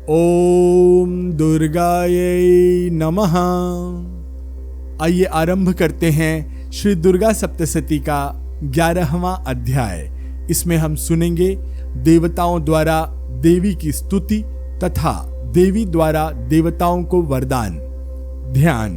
ओम दुर्गायै नमः। आइए आरंभ करते हैं श्री दुर्गा सप्तशती का 11वां अध्याय। इसमें हम सुनेंगे देवताओं द्वारा देवी की स्तुति तथा देवी द्वारा देवताओं को वरदान। ध्यान।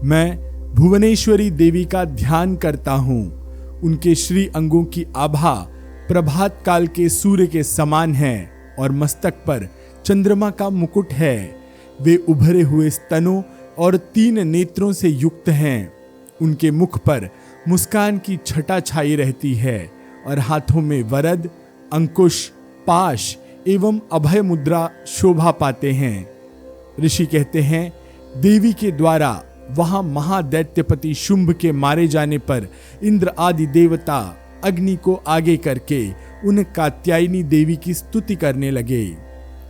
मैं भुवनेश्वरी देवी का ध्यान करता हूँ। उनके श्री अंगों की आभा प्रभात काल के सूर्य के समान है और मस्तक पर चंद्रमा का मुकुट है। वे उभरे हुए स्तनों और 3 नेत्रों से युक्त हैं। उनके मुख पर मुस्कान की छटा छाई रहती है और हाथों में वरद, अंकुश, पाश एवं अभय मुद्रा शोभा पाते हैं। ऋषि कहते हैं, देवी के द्वारा वहां महादैत्यपति शुंभ के मारे जाने पर इंद्र आदि देवता अग्नि को आगे करके उन कात्यायनी देवी की स्तुति करने लगे।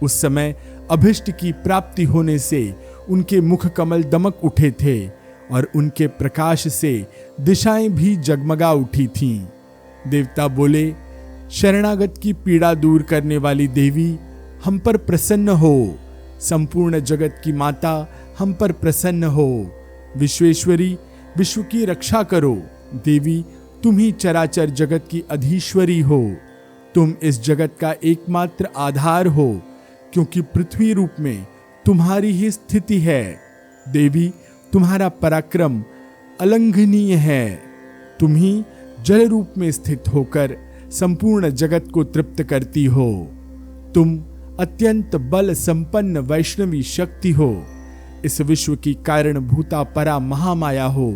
उस समय अभिष्ट की प्राप्ति होने से उनके मुख कमल दमक उठे थे और उनके प्रकाश से दिशाएं भी जगमगा उठी थीं। देवता बोले, शरणागत की पीड़ा दूर करने वाली देवी हम पर प्रसन्न हो। संपूर्ण जगत की माता हम पर प्रसन्न हो। विश्वेश्वरी, विश्व की रक्षा करो। देवी, तुम ही चराचर जगत की अधीश्वरी हो। तुम इस जगत का एकमात्र आधार हो, क्योंकि पृथ्वी रूप में तुम्हारी ही स्थिति है। देवी, तुम्हारा पराक्रम अलंघनीय है। तुम ही जल रूप में स्थित होकर संपूर्ण जगत को तृप्त करती हो। तुम अत्यंत बल संपन्न वैष्णवी शक्ति हो। इस विश्व की कारण भूता परा महामाया हो।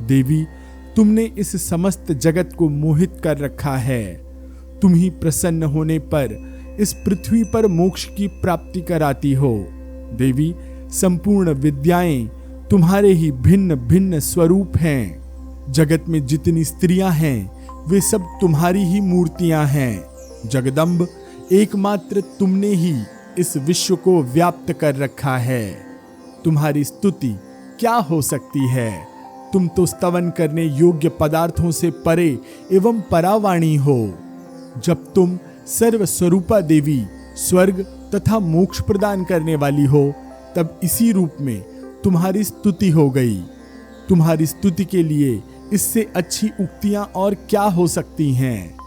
देवी, तुमने इस समस्त जगत को मोहित कर रखा है। तुम ही प्रसन्न होने पर इस पृथ्वी पर मोक्ष की प्राप्ति कराती हो। देवी, संपूर्ण विद्याएं तुम्हारे ही भिन्न भिन्न स्वरूप हैं। जगत में जितनी स्त्रियां हैं वे सब तुम्हारी ही मूर्तियां हैं। जगदम्ब, एकमात्र तुमने ही इस विश्व को व्याप्त कर रखा है। तुम्हारी स्तुति क्या हो सकती है? तुम तो स्तवन करने योग्य पदार्थों से परे एवं परावाणी हो। जब तुम सर्व स्वरूपा देवी स्वर्ग तथा मोक्ष प्रदान करने वाली हो, तब इसी रूप में तुम्हारी स्तुति हो गई। तुम्हारी स्तुति के लिए इससे अच्छी उक्तियां और क्या हो सकती हैं?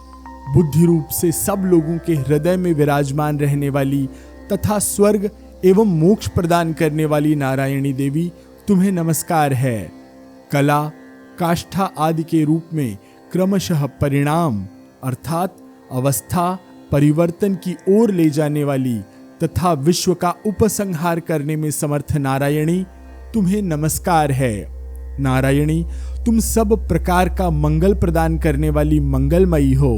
बुद्धि रूप से सब लोगों के हृदय में विराजमान रहने वाली तथा स्वर्ग एवं मोक्ष प्रदान करने वाली नारायणी देवी, तुम्हें नमस्कार है। कला, काष्ठा आदि के रूप में क्रमशः परिणाम अर्थात अवस्था परिवर्तन की ओर ले जाने वाली तथा विश्व का उपसंहार करने में समर्थ नारायणी, तुम्हें नमस्कार है। नारायणी, तुम सब प्रकार का मंगल प्रदान करने वाली मंगलमयी हो।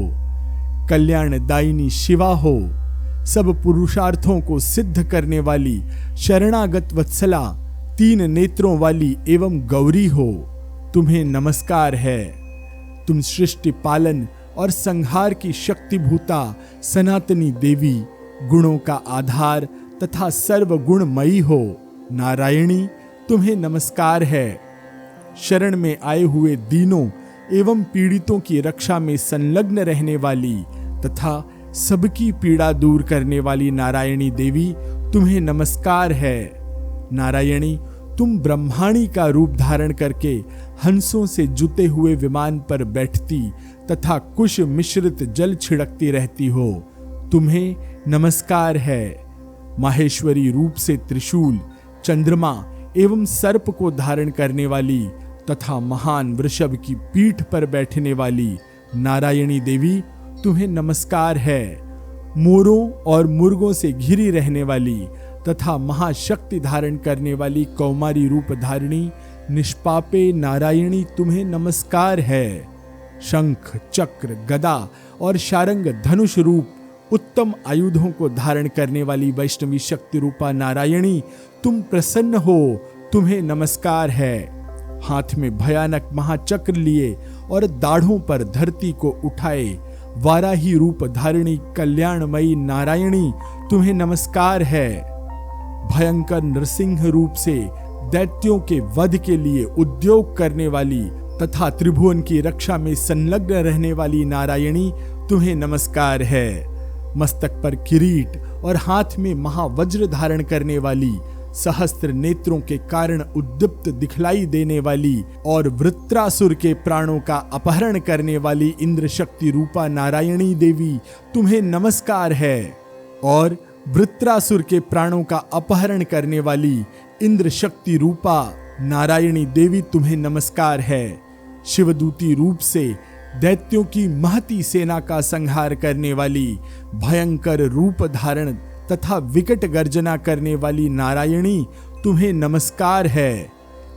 कल्याणदायिनी शिवा हो। सब पुरुषार्थों को सिद्ध करने वाली शरणागत वत्सला, 3 नेत्रों वाली एवं गौरी हो। तुम्हें नमस्कार है। तुम सृष्टि पालन और संहार की शक्तिभूता सनातनी देवी, गुणों का आधार तथा सर्वगुणमयी हो। नारायणी, तुम्हें नमस्कार है। शरण में आए हुए दीनों एवं पीड़ितों की रक्षा में संलग्न रहने वाली तथा सबकी पीड़ा दूर करने वाली नारायणी देवी, तुम्हें नमस्कार है। नारायणी, तुम ब्रह्माणी का रूप धारण करके हंसों से जुते हुए विमान पर बैठती तथा कुश मिश्रित जल छिड़कती रहती हो। तुम्हें नमस्कार है। माहेश्वरी रूप से त्रिशूल, चंद्रमा एवं सर्प को धारण करने वाली तथा महान वृषभ की पीठ पर बैठने वाली नारायणी देवी, तुम्हें नमस्कार है। मोरों और मुर्गों से घिरी रहने वाली तथा महाशक्ति धारण करने वाली कौमारी रूप धारिणी निष्पापे नारायणी, तुम्हें नमस्कार है। शंख, चक्र, गदा और शारंग धनुष रूप उत्तम आयुधों को धारण करने वाली वैष्णवी शक्ति रूपा नारायणी, तुम प्रसन्न हो। तुम्हें नमस्कार है। हाथ में भयानक महाचक्र लिए और दाढ़ों पर धरती को उठाए वाराही रूप धारिणी कल्याणमयी नारायणी, तुम्हें नमस्कार है। भयंकर नरसिंह रूप से दैत्यों के वध के लिए उद्योग करने वाली तथा त्रिभुवन की रक्षा में संलग्न रहने वाली नारायणी, तुम्हें नमस्कार है। मस्तक पर किरीट और हाथ में महावज्र धारण करने वाली, सहस्त्र नेत्रों के कारण उद्दीप्त दिखलाई देने वाली और वृत्रासुर के प्राणों का अपहरण करने वाली इंद्र शक्ति रूपा नारायणी देवी तुम्हें नमस्कार है। और वृत्रासुर के प्राणों का अपहरण करने वाली इंद्र शक्ति रूपा नारायणी देवी तुम्हें नमस्कार है। शिवदूती रूप से दैत्यों की महती सेना का संहार करने वाली, भयंकर रूप धारण तथा विकट गर्जना करने वाली नारायणी तुम्हें नमस्कार है।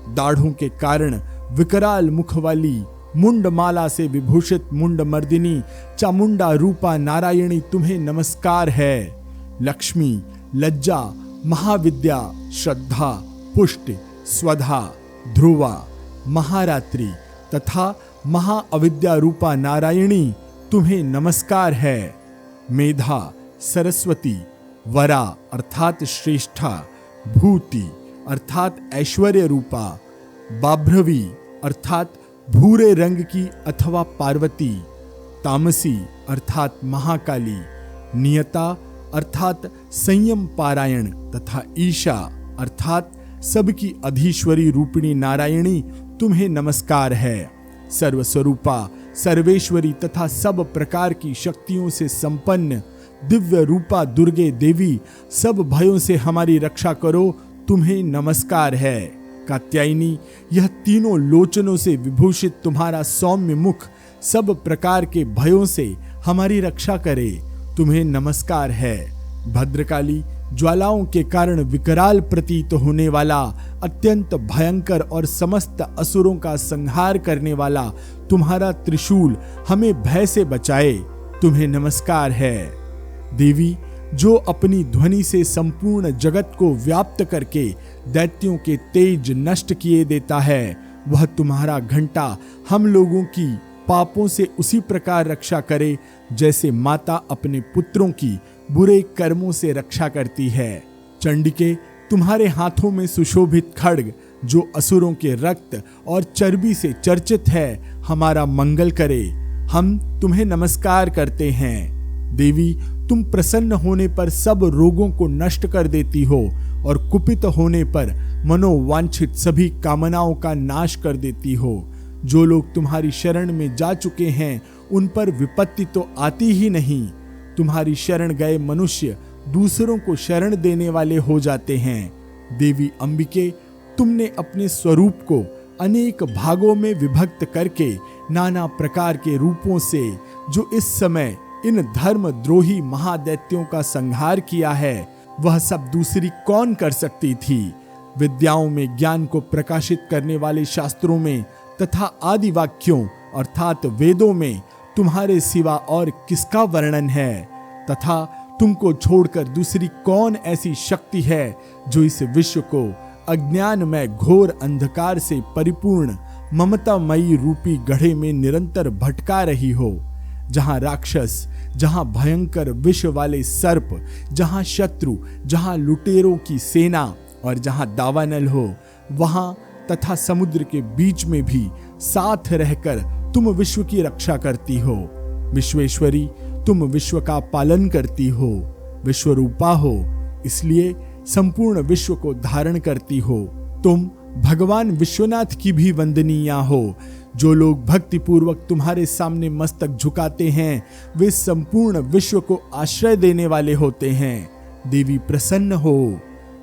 दाढ़ों के कारण विकराल मुख वाली, मुंडमाला से विभूषित मुंडमर्दिनी चामुंडा रूपा नारायणी तुम्हें नमस्कार है। लक्ष्मी, लज्जा, महाविद्या, श्रद्धा, पुष्टि, स्वधा, ध्रुवा, महारात्रि तथा महाअविद्या रूपा नारायणी तुम्हें नमस्कार है। मेधा, सरस्वती, वरा अर्थात श्रेष्ठा, भूति अर्थात ऐश्वर्य रूपा, बाभ्रवी अर्थात भूरे रंग की अथवा पार्वती, तामसी अर्थात महाकाली, नियता अर्थात संयम पारायण तथा ईशा अर्थात सबकी अधीश्वरी रूपिणी नारायणी तुम्हें नमस्कार है। सर्वस्वरूपा, सर्वेश्वरी तथा सब प्रकार की शक्तियों से संपन्न दिव्य रूपा दुर्गे देवी, सब भयों से हमारी रक्षा करो, तुम्हें नमस्कार है। कात्यायनी, यह तीनों लोचनों से विभूषित तुम्हारा सौम्य मुख सब प्रकार के भयों से हमारी रक्षा करे, तुम्हें नमस्कार है। भद्रकाली, ज्वालाओं के कारण विकराल प्रतीत होने वाला, अत्यंत भयंकर और समस्त असुरों का संहार करने वाला तुम्हारा त्रिशूल हमें भय से बचाए, तुम्हें नमस्कार है। देवी, जो अपनी ध्वनि से संपूर्ण जगत को व्याप्त करके दैत्यों के तेज नष्ट किए देता है, वह तुम्हारा घंटा हम लोगों की पापों से उसी प्रकार रक्षा करे जैसे माता अपने पुत्रों की बुरे कर्मों से रक्षा करती है। चंडिके, तुम्हारे हाथों में सुशोभित खड्ग जो असुरों के रक्त और चर्बी से चर्चित है, हमारा मंगल करे, हम तुम्हें नमस्कार करते हैं। देवी, तुम प्रसन्न होने पर सब रोगों को नष्ट कर देती हो और कुपित होने पर मनोवांछित सभी कामनाओं का नाश कर देती हो। जो लोग तुम्हारी शरण में जा चुके हैं उन पर विपत्ति तो आती ही नहीं। तुम्हारी शरण गए मनुष्य दूसरों को शरण देने वाले हो जाते हैं। देवी अंबिके, तुमने अपने स्वरूप को अनेक भागों में विभक्त करके नाना प्रकार के रूपों से जो इस समय इन धर्मद्रोही महादैत्यों का संहार किया है, वह सब दूसरी कौन कर सकती थी। विद्याओं में ज्ञान को प्रकाशित करने वाले शास्त्रों में तथा आदि वाक्यों अर्थात वेदों में तुम्हारे सिवा और किसका वर्णन है, तथा तुमको छोड़कर दूसरी कौन ऐसी शक्ति है जो इस विश्व को अज्ञान में घोर अंधकार से परिपूर्ण ममतामयी रूपी गड्ढे में निरंतर भटका रही हो। जहां राक्षस, जहां भयंकर विष वाले सर्प, जहां शत्रु, जहां लुटेरों की सेना और जहां दावानल हो, वहां तथा समुद्र के बीच में भी साथ रहकर तुम विश्व की रक्षा करती हो। विश्वेश्वरी, तुम विश्व का पालन करती हो, विश्वरूपा हो, इसलिए संपूर्ण विश्व को धारण करती हो। तुम भगवान विश्वनाथ की भी वंदनीया हो। जो लोग भक्ति पूर्वक तुम्हारे सामने मस्तक झुकाते हैं, वे संपूर्ण विश्व को आश्रय देने वाले होते हैं। देवी प्रसन्न हो।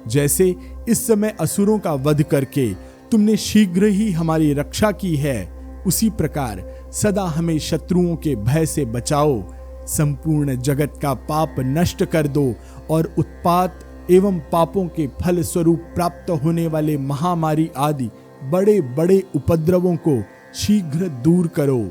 जैसे इस समय असुरों का वध करके तुमने शीघ्र ही हमारी रक्षा की है, उसी प्रकार सदा हमें शत्रुओं के भय से बचाओ। संपूर्ण जगत का पाप नष्ट कर दो और उत्पात एवं पापों के फल स्वरूप प्राप्त होने वाले महामारी आदि बड़े बड़े उपद्रवों को शीघ्र दूर करो।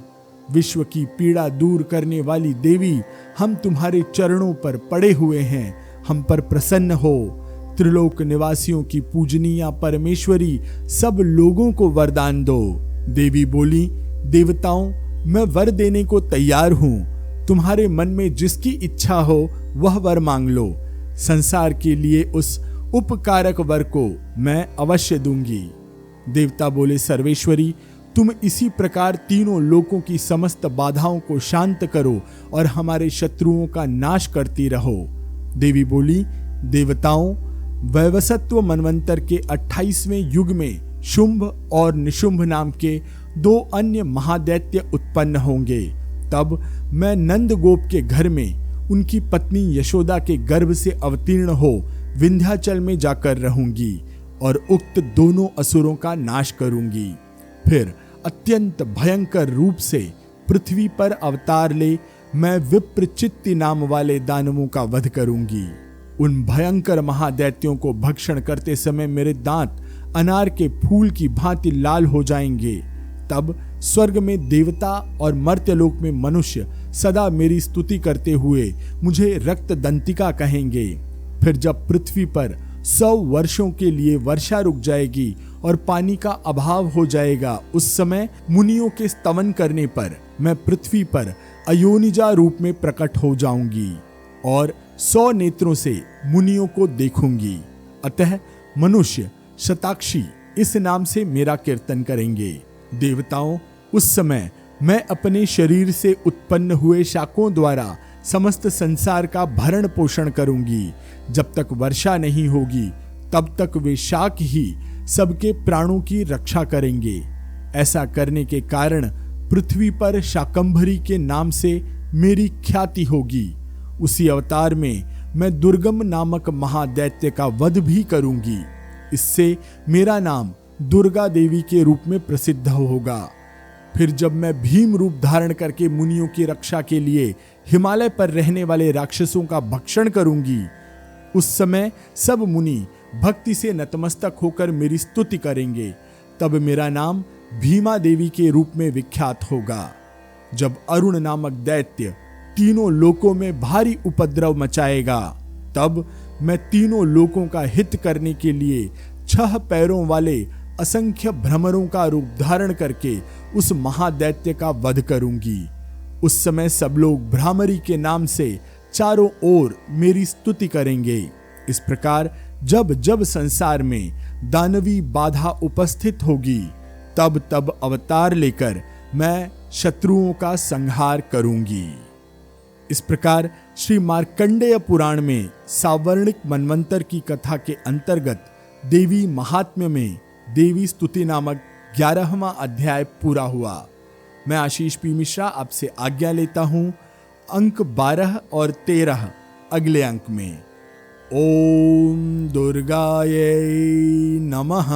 विश्व की पीड़ा दूर करने वाली देवी, हम तुम्हारे चरणों पर पड़े हुए हैं, हम पर प्रसन्न हो। त्रिलोक निवासियों की पूजनीय परमेश्वरी, सब लोगों को वरदान दो। देवी बोली, देवताओं, मैं वर देने को तैयार हूं। तुम्हारे मन में जिसकी इच्छा हो वह वर मांग लो। संसार के लिए उस उपकारक वर को मैं अवश्य दूंगी। देवता बोले, सर्वेश्वरी, तुम इसी प्रकार तीनों लोकों की समस्त बाधाओं को शांत करो और हमारे शत्रुओं का नाश करती रहो। देवी बोली, देवताओं, वैवस्वत मनवंतर के 28वें युग में शुंभ और निशुंभ नाम के 2 अन्य महादैत्य उत्पन्न होंगे। तब मैं नंद गोप के घर में उनकी पत्नी यशोदा के गर्भ से अवतीर्ण हो विंध्याचल में जाकर रहूंगी और उक्त दोनों असुरों का नाश करूंगी। फिर अत्यंत भयंकर रूप से पृथ्वी पर अवतार ले मैं विप्रचित्ति नाम वाले दानवों का वध करूंगी। उन भयंकर महादैत्यों को भक्षण करते समय मेरे दांत अनार के फूल की भांति लाल हो जाएंगे। तब स्वर्ग में देवता और मर्त्यलोक में मनुष्य सदा मेरी स्तुति करते हुए मुझे रक्त दंतिका कहेंगे। फिर जब पृथ्वी पर 100 वर्षों के लिए वर्षा रुक जाएगी और पानी का अभाव हो जाएगा, उस समय मुनियों के स्तवन करने पर मैं पृथ्वी पर अयोनिजा रूप में प्रकट हो जाऊंगी और 100 नेत्रों से मुनियों को देखूंगी। अतः मनुष्य शताक्षी इस नाम से मेरा कीर्तन करेंगे। देवताओं, उस समय मैं अपने शरीर से उत्पन्न हुए शाकों द्वारा समस्त संसार का भरण पोषण करूंगी। जब तक वर्षा नहीं होगी तब तक वे शाक ही सबके प्राणों की रक्षा करेंगे। ऐसा करने के कारण पृथ्वी पर शाकंभरी के नाम से मेरी ख्याति होगी। उसी अवतार में मैं दुर्गम नामक महादैत्य का वध भी करूंगी। इससे मेरा नाम दुर्गा देवी के रूप में प्रसिद्ध होगा। फिर जब मैं भीम रूप धारण करके मुनियों की रक्षा के लिए हिमालय पर रहने वाले राक्षसों का भक्षण करूंगी, उस समय सब मुनि भक्ति से नतमस्तक होकर मेरी स्तुति करेंगे। तब मेरा नाम भीमा देवी के रूप में विख्यात होगा। जब अरुण नामक दैत्य तीनों लोकों में भारी उपद्रव मचाएगा, तब मैं तीनों लोकों का हित करने के लिए 6 पैरों वाले असंख्य भ्रमरों का रूप धारण करके उस महादैत्य का वध करूंगी। उस समय सब लोग भ्रामरी के नाम से चारों ओर मेरी स्तुति करेंगे। इस प्रकार जब जब संसार में दानवी बाधा उपस्थित होगी, तब तब अवतार लेकर मैं शत्रुओं का संहार करूंगी। इस प्रकार श्री मार्कंडेय पुराण में सावर्णिक मनवंतर की कथा के अंतर्गत देवी महात्म्य में देवी स्तुति नामक 11वां अध्याय पूरा हुआ। मैं आशीष पी मिश्रा आपसे आज्ञा लेता हूं। अंक 12 और 13 अगले अंक में। ओम दुर्गायै नमः।